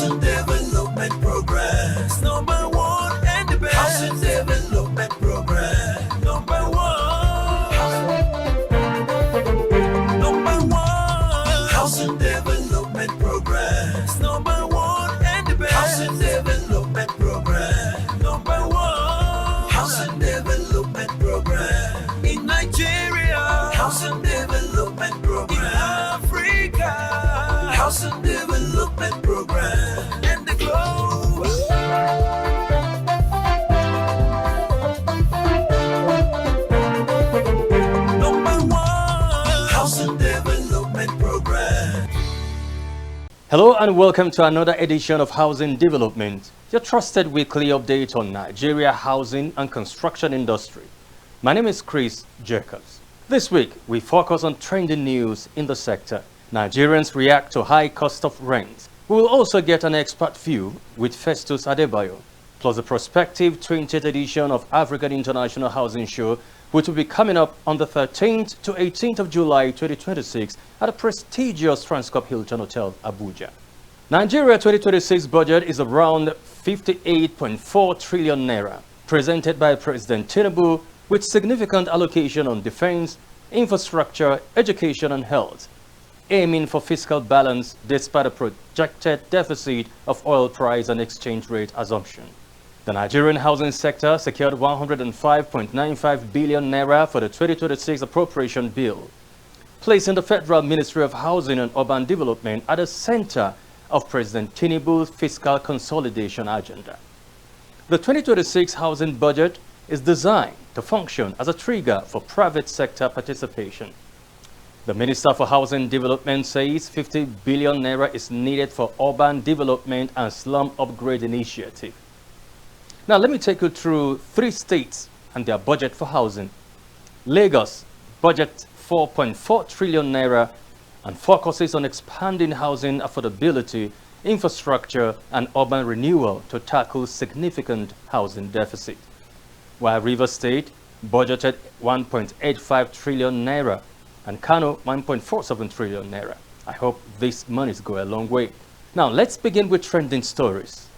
Housing Development Progress. Number one and the best. Housing Development Progress. Number one. Number one. Housing Development Progress. Number one and the best. Housing Development Progress. Number one. Housing Development Progress. In Nigeria. Housing Development Progress. In Africa. Housing Development Program and the globe. Number one, Housing Development Program. Hello and welcome to another edition of Housing Development, your trusted weekly update on Nigeria housing and construction industry. My name is Chris Jacobs. This week, we focus on trending news in the sector. Nigerians react to high cost of rent. We will also get an expert view with Festus Adebayo, plus the prospective 20th edition of African International Housing Show, which will be coming up on the 13th to 18th of July 2026 at the prestigious Transcorp Hilton Hotel, Abuja. Nigeria 2026 budget is around 58.4 trillion naira, presented by President Tinubu with significant allocation on defense, infrastructure, education and health, aiming for fiscal balance despite a projected deficit of oil price and exchange rate assumption. The Nigerian housing sector secured 105.95 billion naira for the 2026 appropriation bill, placing the Federal Ministry of Housing and Urban Development at the center of President Tinubu's fiscal consolidation agenda. The 2026 housing budget is designed to function as a trigger for private sector participation. The Minister for Housing Development says 50 billion naira is needed for urban development and slum upgrade initiative. Now let me take you through 3 states and their budget for housing. Lagos budget 4.4 trillion naira and focuses on expanding housing affordability, infrastructure and urban renewal to tackle significant housing deficit. While Rivers State budgeted 1.85 trillion naira and Kano 1.47 trillion naira. I hope these monies go a long way. Now let's begin with trending stories.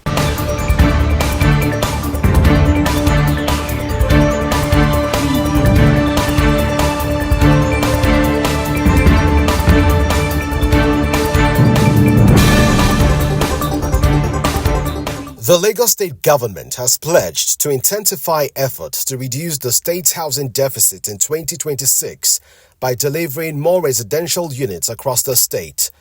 The Lagos State government has pledged to intensify efforts to reduce the state's housing deficit in 2026 by delivering more residential units across the state.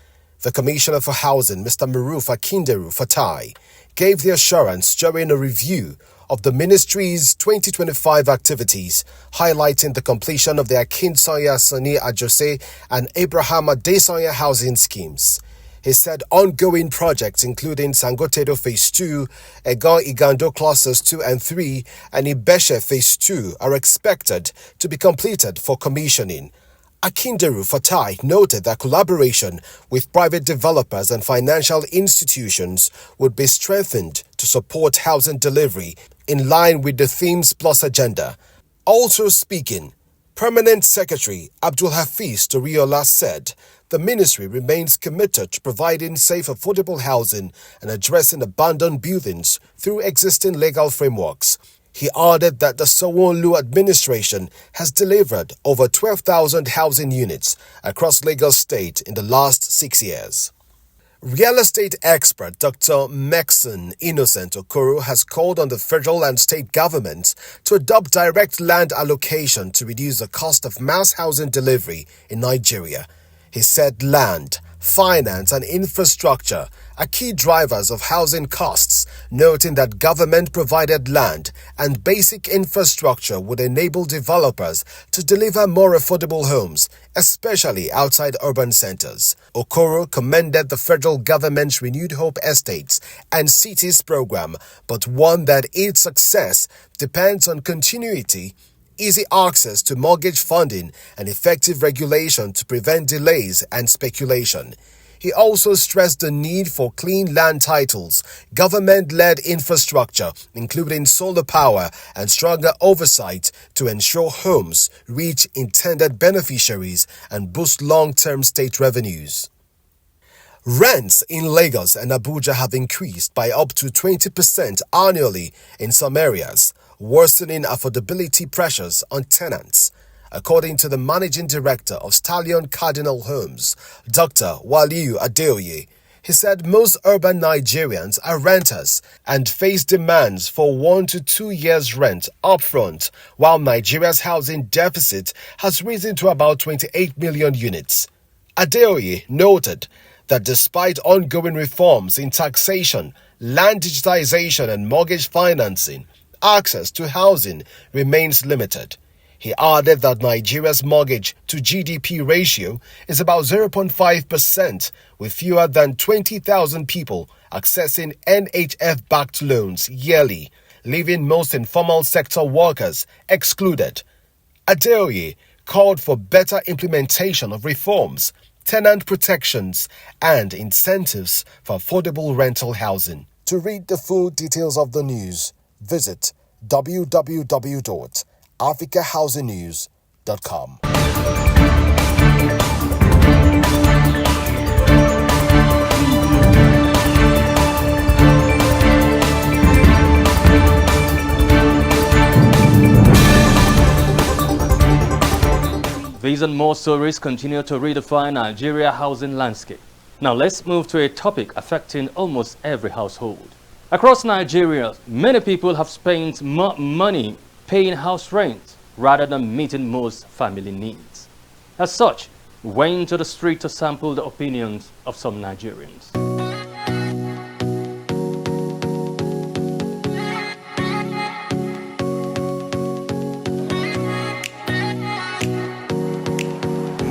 The Commissioner for Housing, Mr. Maruf Akinderu Fatai, gave the assurance during a review of the ministry's 2025 activities, highlighting the completion of the Akinsanya Sani Ajose and Abraham Adesanya housing schemes. He said ongoing projects including Sangotedo Phase 2, Egon Igando Clusters 2 and 3, and Ibeshe Phase 2 are expected to be completed for commissioning. Akinderu Fatai noted that collaboration with private developers and financial institutions would be strengthened to support housing delivery in line with the Themes Plus agenda. Also speaking, Permanent Secretary Abdul Hafiz Toriola said the ministry remains committed to providing safe, affordable housing and addressing abandoned buildings through existing legal frameworks. He added that the Sanwo-Olu administration has delivered over 12,000 housing units across Lagos State in the last 6 years. Real estate expert Dr. Maxon Innocent Okoro has called on the federal and state governments to adopt direct land allocation to reduce the cost of mass housing delivery in Nigeria. He said land, finance and infrastructure are key drivers of housing costs, noting that government-provided land and basic infrastructure would enable developers to deliver more affordable homes, especially outside urban centers. Okoro commended the federal government's Renewed Hope Estates and Cities program, but warned that its success depends on continuity, easy access to mortgage funding, and effective regulation to prevent delays and speculation. He also stressed the need for clean land titles, government-led infrastructure, including solar power, and stronger oversight to ensure homes reach intended beneficiaries and boost long-term state revenues. Rents in Lagos and Abuja have increased by up to 20% annually in some areas, worsening affordability pressures on tenants. According to the managing director of Stallion Cardinal Homes, Dr. Waliu Adeoye, he said most urban Nigerians are renters and face demands for 1 to 2 years rent upfront, while Nigeria's housing deficit has risen to about 28 million units. Adeoye noted that despite ongoing reforms in taxation, land digitization and mortgage financing, access to housing remains limited. He added that Nigeria's mortgage to GDP ratio is about 0.5%, with fewer than 20,000 people accessing NHF-backed loans yearly, leaving most informal sector workers excluded. Adeoye called for better implementation of reforms, tenant protections, and incentives for affordable rental housing. To read the full details of the news, visit www.africahousingnews.com. These and more stories continue to redefine Nigeria housing landscape. Now let's move to a topic affecting almost every household. Across Nigeria, many people have spent more money paying house rent rather than meeting most family needs. As such, we went to the street to sample the opinions of some Nigerians.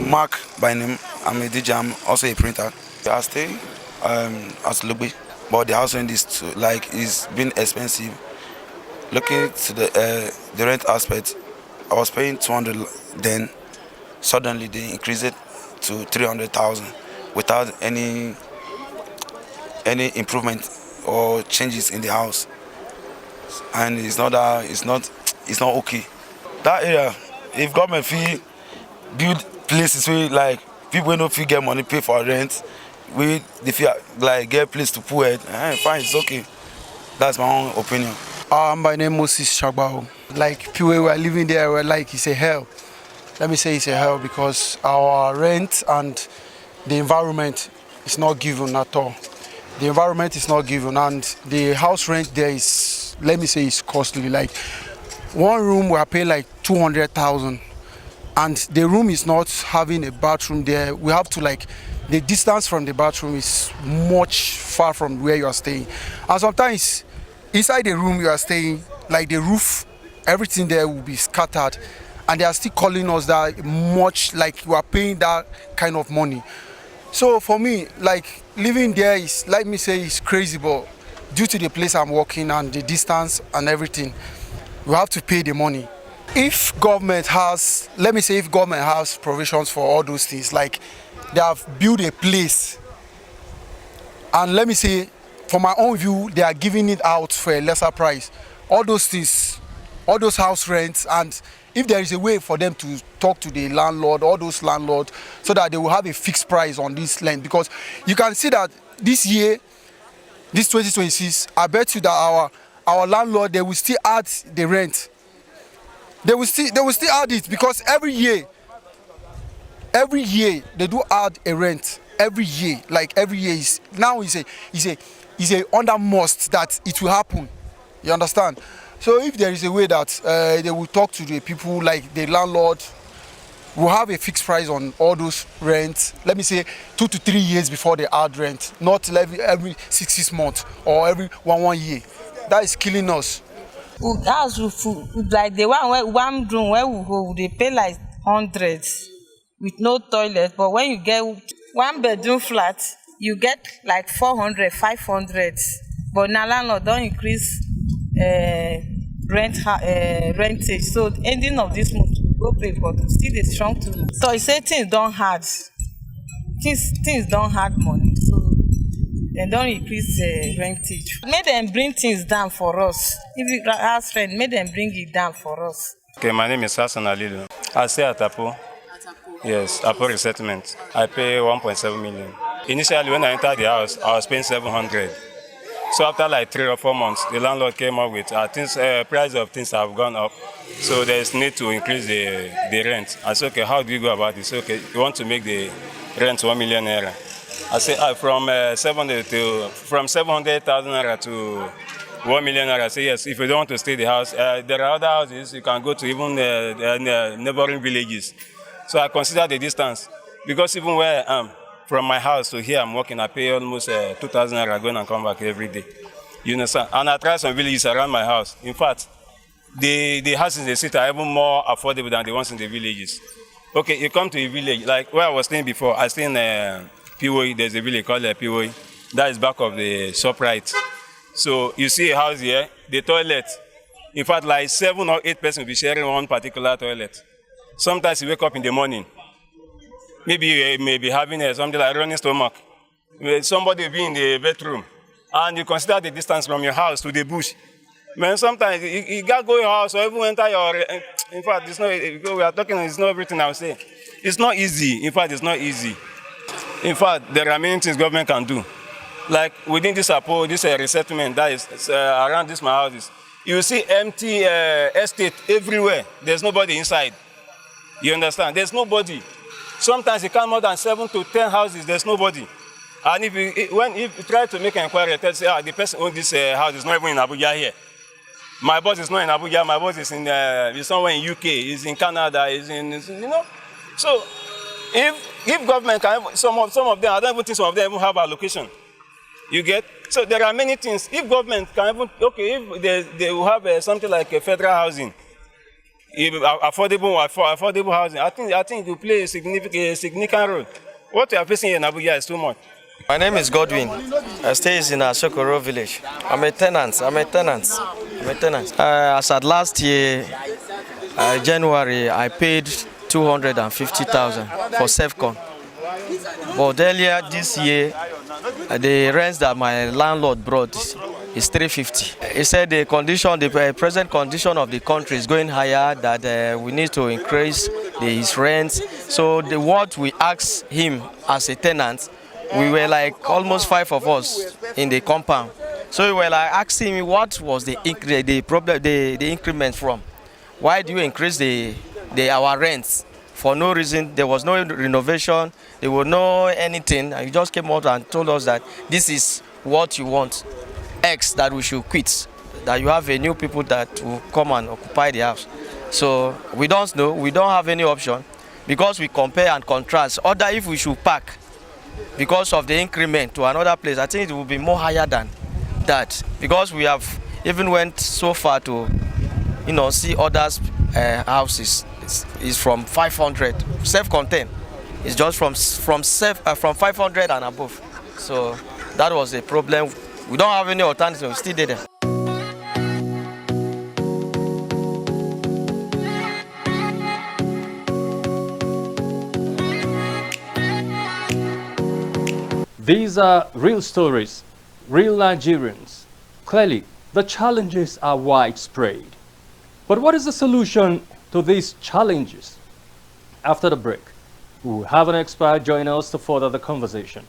Mark by name. I'm a DJ. I'm also a printer. I stay at Lugbe, but the house rent is been expensive. Looking to the rent aspect, I was paying 200 then. Suddenly they increased it to 300,000 without any improvement or changes in the house, and it's not okay. That area, if government fee build places where like people wey no fit get money pay for rent, we they feel like get place to put it, fine, it's okay. That's my own opinion. My name is Moses Shagbao. Like people who are living there were like it's a hell. Let me say it's a hell because our rent and the environment is not given at all. The environment is not given, and the house rent there is, let me say, it's costly. Like one room we are paying like 200,000. And the room is not having a bathroom there. We have to the distance from the bathroom is much far from where you are staying. And sometimes inside the room you are staying, like the roof, everything there will be scattered. And they are still calling us that much, like you are paying that kind of money. So for me, like living there is, let me say, is crazy, but due to the place I'm working and the distance and everything, we have to pay the money. If government has, let me say, if government has provisions for all those things, like they have built a place, and let me say, from my own view, they are giving it out for a lesser price. All those things, all those house rents, and if there is a way for them to talk to the landlord, all those landlords, so that they will have a fixed price on this land, because you can see that this year, this 2026, I bet you that our landlord, they will still add the rent. They will still add it, because every year they do add a rent. Every year is now is a under must that it will happen. You understand? So if there is a way that they will talk to the people, like the landlord will have a fixed price on all those rents. Let me say 2 to 3 years before they add rent, not every 6 months or every one year. That is killing us. House like the one room where we go, they pay like 100 with no toilet. But when you get 1 bedroom flat, you get like 400, 500. But now landlord don't increase rentage. So ending of this month we go pay, but still they strong to. So I say things don't hard. Things don't hard money. So they don't increase rentage. Make them bring things down for us. If you ask rent, make them bring it down for us. Okay, my name is Hassan Alilu. I stay at Apo. Yes, Apo Resettlement. I pay 1.7 million. Initially, when I entered the house, I was paying 700. So after like 3 or 4 months, the landlord came up with price of things have gone up. So there's need to increase the rent. I said, okay, how do you go about this? Okay, you want to make the rent 1 million naira. I said from 700,000 naira to 1 million naira. I say yes. If you don't want to stay in the house, there are other houses you can go to, even neighboring villages. So I consider the distance because even where I am, from my house to here, I'm working. I pay almost 2,000 naira going and come back every day. You understand? And I try some villages around my house. In fact, the houses in the city are even more affordable than the ones in the villages. Okay, you come to a village, like where I was staying before. I stay in Piwoi. There's a village called Piwoi. That is back of the ShopRite. So you see a house here, the toilet. In fact, like 7 or 8 persons will be sharing one particular toilet. Sometimes you wake up in the morning. Maybe you may be having something like running stomach. Somebody will be in the bedroom, and you consider the distance from your house to the bush. Man, sometimes you can't go to your house or even enter your. In fact, it's not. We are talking. It's not everything I will say. It's not easy. In fact, it's not easy. In fact, there are many things government can do. Like within this resettlement that is around my houses, you see empty estate everywhere. There's nobody inside. You understand? There's nobody. Sometimes you count more than 7 to 10 houses, there's nobody. And if you try to make an inquiry, they say, the person who owns this house is not even in Abuja here. My boss is not in Abuja, my boss is is somewhere in UK, is in Canada, you know. So if government can, some of them, I don't even think some of them even have a location. You get? So there are many things. If government can even, okay, if they will have something like a federal housing, affordable housing, I think it will play a significant role. What we are facing in Abuja is too much. My name is Godwin. I stay in Asokoro village. I'm a tenant. As at last year, January, I paid 250,000 for Sefcon. But earlier this year, the rents that my landlord brought is 350. He said the present condition of the country is going higher, that we need to increase his rent. So what we asked him as a tenant, we were like almost 5 of us in the compound. So we were like asking him what was the increment from. Why do you increase our rents? For no reason. There was no renovation, there was no anything. And you just came out and told us that this is what you want. X, that we should quit, that you have a new people that will come and occupy the house. So we don't know, we don't have any option, because we compare and contrast. Other, if we should pack because of the increment to another place, I think it will be more higher than that, because we have even went so far to, see others' houses. It's from 500, self-contained. It's just from 500 and above. So that was a problem. We don't have any alternative, we still did it. These are real stories, real Nigerians. Clearly, the challenges are widespread. But what is the solution to these challenges? After the break, we will have an expert join us to further the conversation.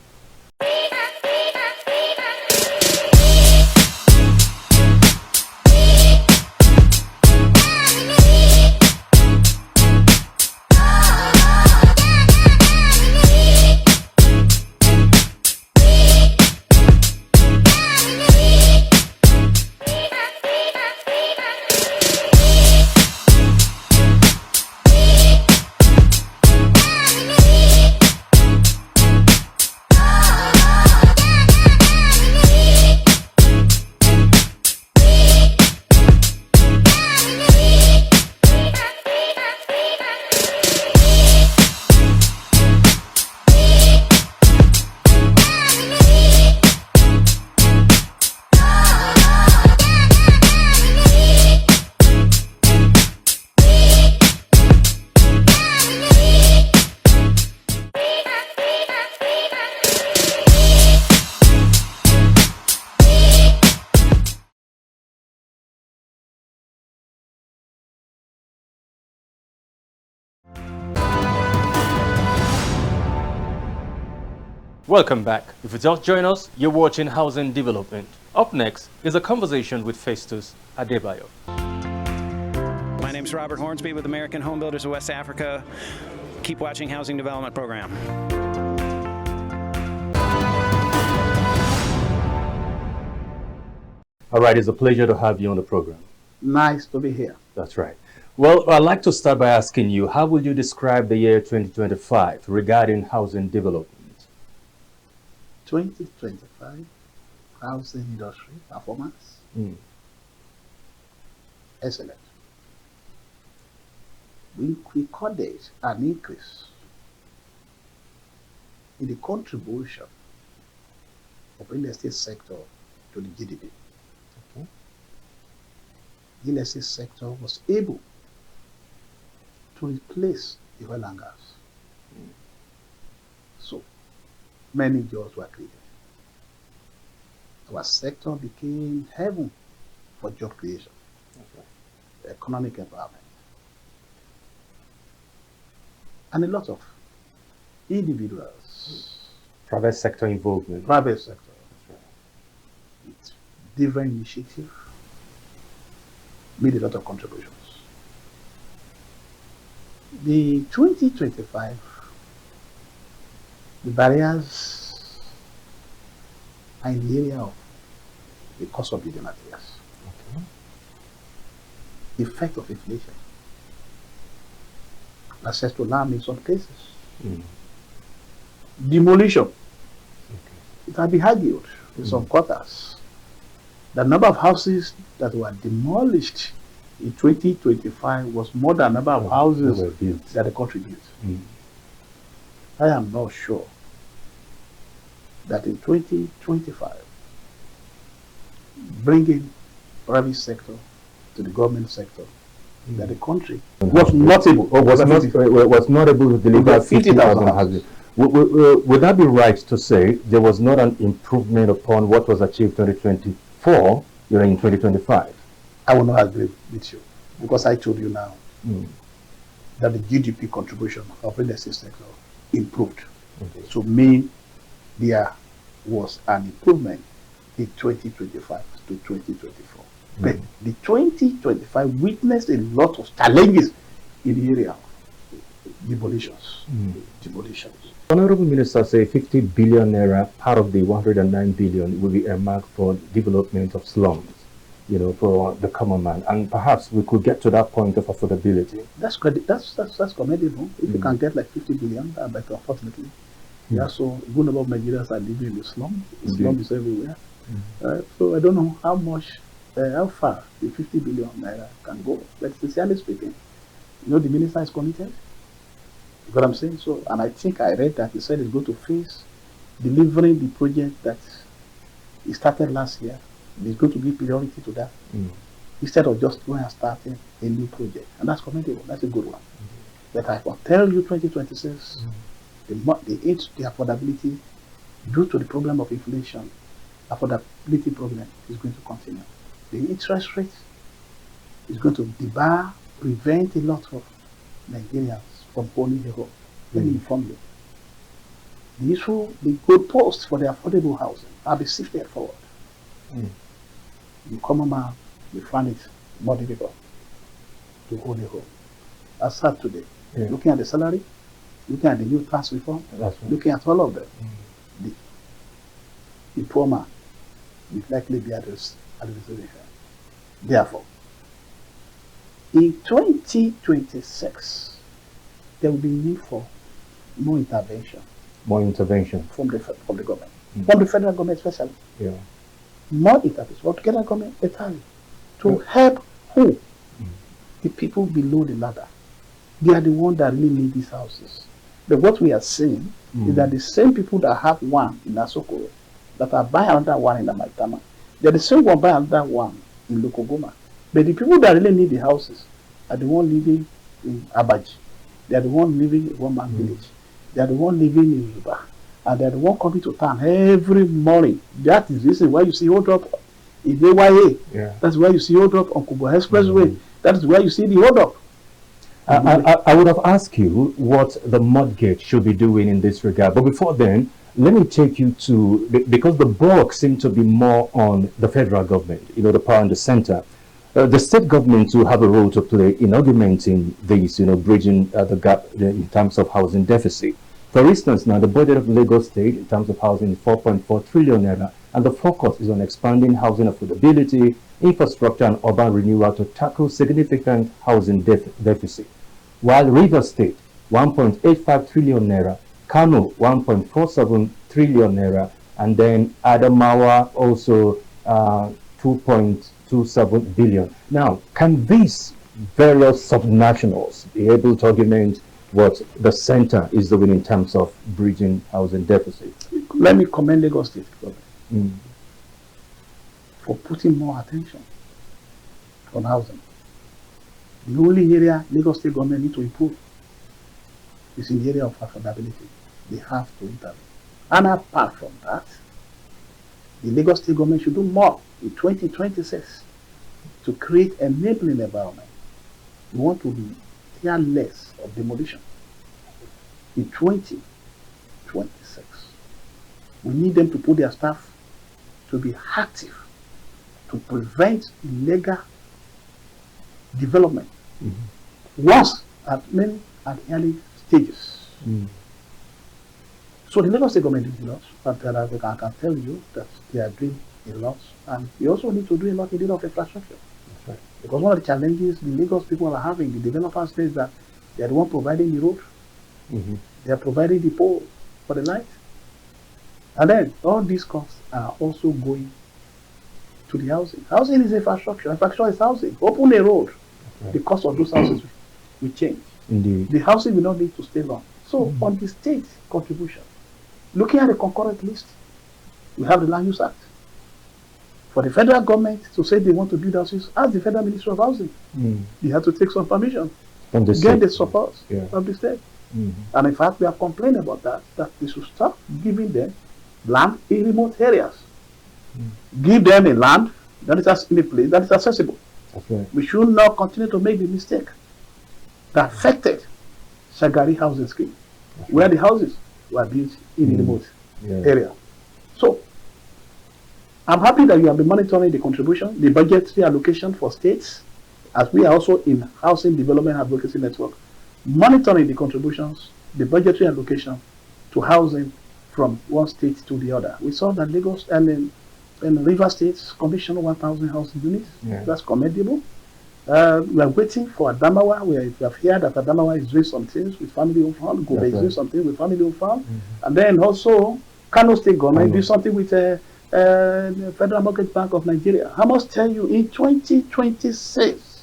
Welcome back. If you just join us, you're watching Housing Development. Up next is a conversation with Festus Adebayo. My name is Robert Hornsby with American Home Builders of West Africa. Keep watching Housing Development Program. All right, it's a pleasure to have you on the program. Nice to be here. That's right. Well, I'd like to start by asking you, how would you describe the year 2025 regarding housing development? 2025 housing industry performance. Excellent. We recorded an increase in the contribution of real estate sector to the GDP. Okay. The real estate sector was able to replace the oil and gas. So many jobs were created. Our sector became heaven for job creation, economic empowerment, and a lot of individuals. Private sector involvement. Private sector. With different initiatives made a lot of contributions. The 2025, the barriers are in the area of the cost of building materials, the effect of inflation, access to land in some cases, demolition. It has been argued in some quarters the number of houses that were demolished in 2025 was more than the number of houses that the country built. I am not sure that in 2025, bringing private sector to the government sector, that the country was not able. Was not able to deliver 50,000 houses. Would that be right to say there was not an improvement upon what was achieved 2024 during 2025? I will not agree with you, because I told you now that the GDP contribution of real estate sector improved. So me, there was an improvement in 2025 to 2024. But the 2025 witnessed a lot of challenges in the area of demolitions. Honorable Minister say 50 billion naira, part of the 109 billion will be earmarked for development of slums, you know, for the common man, and perhaps we could get to that point of affordability. That's commendable. If you can get like 50 billion, but unfortunately, so a good number of Nigerians are living in the slum. The slum is everywhere. So I don't know how far the 50 billion naira can go. But sincerely speaking, you know, the minister is committed. You know what I'm saying? So, and I think I read that he said he's going to face delivering the project that he started last year. He's going to give priority to that instead of just going and starting a new project. And that's commendable. That's a good one. But I will tell you, 2026, the affordability, due to the problem of inflation, affordability problem is going to continue. The interest rate is going to debar, prevent a lot of Nigerians from owning a home. Let me inform you. The issue, the goalposts for the affordable housing have been shifted forward. The common man will find it more difficult to own a home. As sad today, looking at the salary, looking at the new tax reform, looking at all of them, the poor man will likely be at the receiving end. Therefore, in 2026, there will be need for more intervention. More intervention from the government, from the federal government especially. More intervention from the federal government entirely to help who? The people below the ladder. They are the ones that really need these houses. But what we are seeing is that the same people that have one in Asokoro, that are buying another one in Amaitama, they're the same one buying another one in Lokogoma. But the people that really need the houses are the ones living in Abaji. They are the ones living in one-man village. They are the ones living in Yuba. And they are the ones coming to town every morning. That is the reason why you see hold up in AYA. That's why you see hold up on Kubo Expressway. That is why you see the hold up. I would have asked you what the mortgage should be doing in this regard. But before then, let me take you to, because the bulk seems to be more on the federal government, you know, the power in the center. The state government will have a role to play in augmenting this, you know, bridging the gap in terms of housing deficit. For instance, now the budget of Lagos State in terms of housing is 4.4 trillion naira, and the focus is on expanding housing affordability, infrastructure, and urban renewal to tackle significant housing deficit. While Rivers State, 1.85 trillion naira, Kano, 1.47 trillion naira, and then Adamawa also 2.27 billion. Now, can these various subnationals be able to augment what the center is doing in terms of bridging housing deficit? Let me commend Lagos State government for putting more attention on housing. The only area Lagos State government need to improve is in the area of affordability. They have to intervene. And apart from that, the Lagos State government should do more in 2026 to create an enabling environment. We want to hear less of demolition. In 2026, we need them to put their staff to be active to prevent illegal development once at early stages. So the Lagos State government is a lot, but I can tell you that they are doing a lot, and we also need to do a lot in the of infrastructure. Right. Because one of the challenges the Lagos people are having, the developers say, is that they are the one providing the road, they are providing the pole for the light, and then all these costs are also going to the housing. Housing is infrastructure. Infrastructure is housing. Open a road, the cost of those houses will change. Indeed. The housing will not need to stay long. So on the state contribution, looking at the concurrent list, we have the Land Use Act. For the federal government to say they want to build houses, ask the Federal Ministry of Housing. You have to take some permission From the to state. get the support Yeah. of the state. And in fact, we have complained about that they should stop giving them land in remote areas. Give them a land that is in a place that is accessible. Okay. We should not continue to make the mistake that affected Shagari housing scheme, where the houses were built in a remote area. So, I'm happy that you have been monitoring the contribution, the budgetary allocation for states, as we are also in Housing Development Advocacy Network, monitoring the contributions, the budgetary allocation to housing from one state to the other. We saw that Lagos and River States commissioned 1,000 housing units. That's commendable. We are waiting for Adamawa. We have heard that Adamawa is doing some things with family-owned farm. Gobe is doing something with family-owned farm. And then also, Kano State government do something with the Federal Mortgage Bank of Nigeria. I must tell you, in 2026,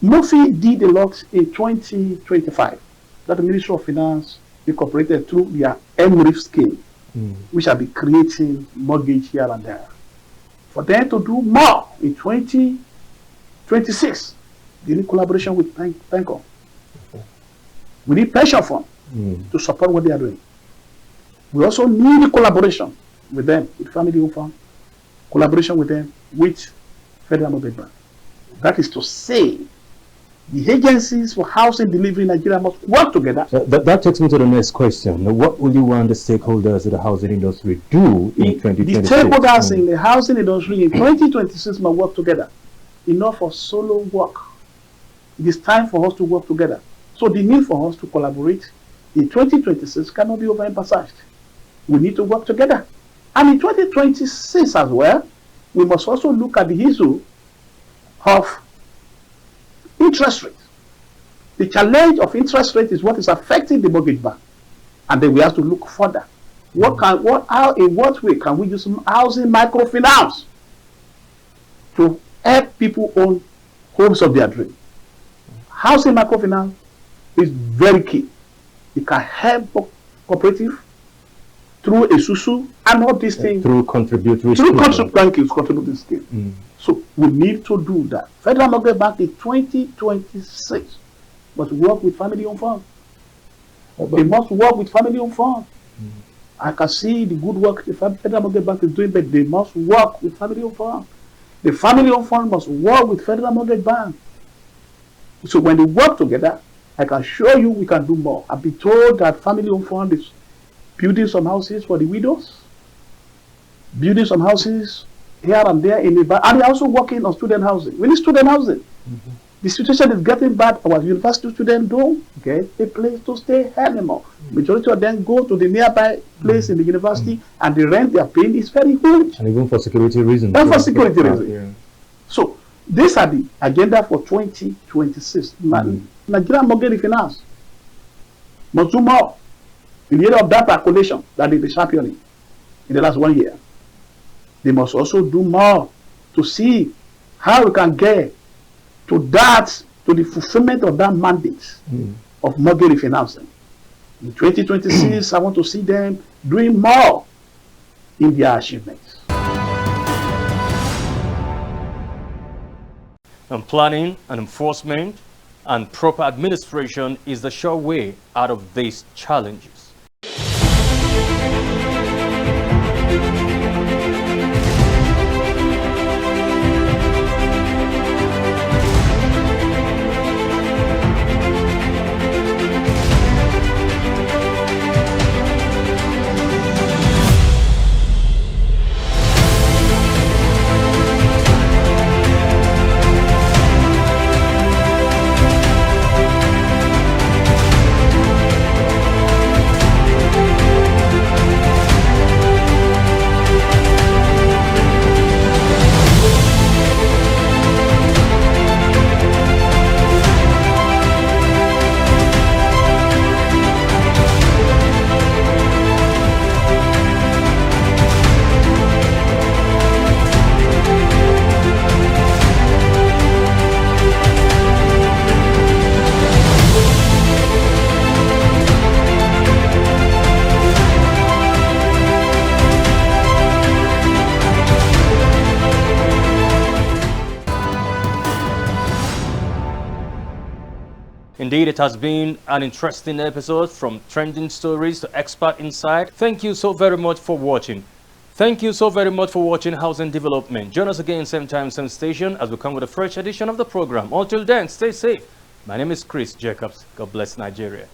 Murphy did a lot in 2025 that the Ministry of Finance incorporated through their MRIF scheme, which shall be creating mortgage here and there. For them to do more in 2026, they need collaboration with PENCO. We need pension fund to support what they are doing. We also need collaboration with them, with Family Home Fund, collaboration with them, with Federal Mortgage Bank. That is to say, the agencies for housing delivery in Nigeria must work together. So that takes me to the next question. Now, what will you want the stakeholders of the housing industry do in 2026? The stakeholders in the housing industry in 2026 must work together. Enough for solo work. It is time for us to work together. So the need for us to collaborate in 2026 cannot be overemphasized. We need to work together. And in 2026 as well, we must also look at the issue of interest rate. The challenge of interest rate is what is affecting the mortgage bank. And then we have to in what way can we use housing microfinance to help people own homes of their dream? Housing microfinance is very key. It can help cooperative through a SUSU and all these things. Through contributory contributing scheme. So we need to do that. Federal Mortgage Bank in 2026 must work with family-owned funds. They must work with family-owned funds. I can see the good work the Federal Mortgage Bank is doing, but they must work with family-owned funds. The family-owned fund must work with Federal Mortgage Bank. So when they work together, I can assure you we can do more. I've been told that Family Home Fund is building some houses for the widows, building some houses here and there in the and they're also working on student housing. We need student housing. The situation is getting bad. Our university students don't get a place to stay anymore. Majority of them go to the nearby place in the university, and the rent they are paying is very huge. And even for security reasons. And for security reasons. Yeah. So these are the agenda for 2026. Nigerian mortgage refinance must do more in the area of that calculation that they've been championing in the last 1 year. They must also do more to see how we can get to the fulfillment of that mandate of mortgage refinancing. In 2026, I want to see them doing more in their achievements. And planning and enforcement and proper administration is the sure way out of these challenges. Indeed, it has been an interesting episode, from trending stories to expert insight. Thank you so very much for watching. Thank you so very much for watching Housing Development. Join us again same time, same station as we come with a fresh edition of the program. Until then, stay safe. My name is Chris Jacobs. God bless Nigeria.